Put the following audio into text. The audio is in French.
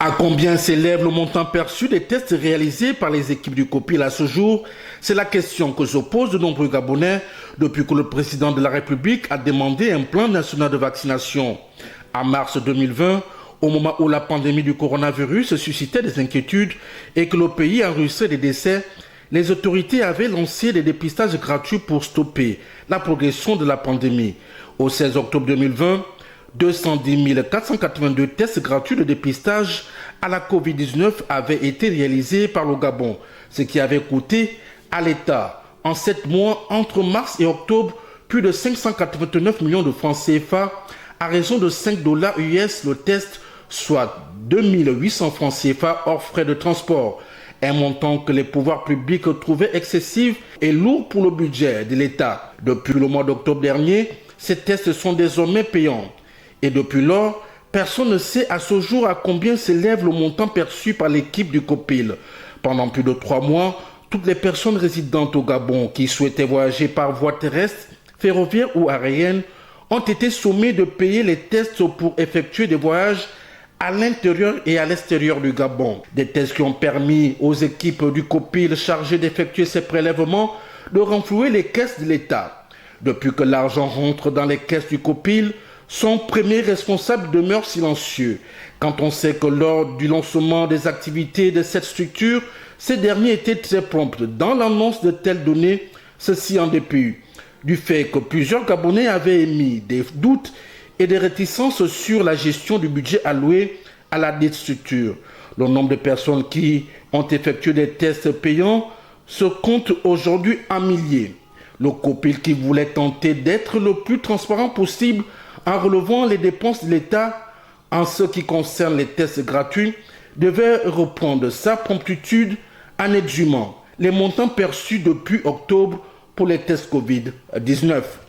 À combien s'élève le montant perçu des tests réalisés par les équipes du COPIL à ce jour? C'est la question que se posent de nombreux Gabonais depuis que le président de la République a demandé un plan national de vaccination. En mars 2020, au moment où la pandémie du coronavirus suscitait des inquiétudes et que le pays enregistrait des décès, les autorités avaient lancé des dépistages gratuits pour stopper la progression de la pandémie. Au 16 octobre 2020, 210 482 tests gratuits de dépistage à la Covid-19 avaient été réalisés par le Gabon, ce qui avait coûté à l'État, en 7 mois, entre mars et octobre, plus de 589 millions de francs CFA à raison de 5 $ US le test, soit 2800 francs CFA hors frais de transport. Un montant que les pouvoirs publics trouvaient excessif et lourd pour le budget de l'État. Depuis le mois d'octobre dernier, ces tests sont désormais payants. Et depuis lors, personne ne sait à ce jour à combien s'élève le montant perçu par l'équipe du COPIL. Pendant plus de 3 mois, toutes les personnes résidentes au Gabon qui souhaitaient voyager par voie terrestre, ferroviaire ou aérienne ont été sommées de payer les tests pour effectuer des voyages à l'intérieur et à l'extérieur du Gabon. Des tests qui ont permis aux équipes du COPIL chargées d'effectuer ces prélèvements de renflouer les caisses de l'État. Depuis que l'argent rentre dans les caisses du COPIL, son premier responsable demeure silencieux. Quand on sait que lors du lancement des activités de cette structure, ces derniers étaient très prompts dans l'annonce de telles données, ceci en dépit du fait que plusieurs Gabonais avaient émis des doutes et des réticences sur la gestion du budget alloué à la dite structure. Le nombre de personnes qui ont effectué des tests payants se compte aujourd'hui en milliers. Le COPIL, qui voulait tenter d'être le plus transparent possible en relevant les dépenses de l'État en ce qui concerne les tests gratuits, devait reprendre sa promptitude en exhumant les montants perçus depuis octobre pour les tests Covid-19.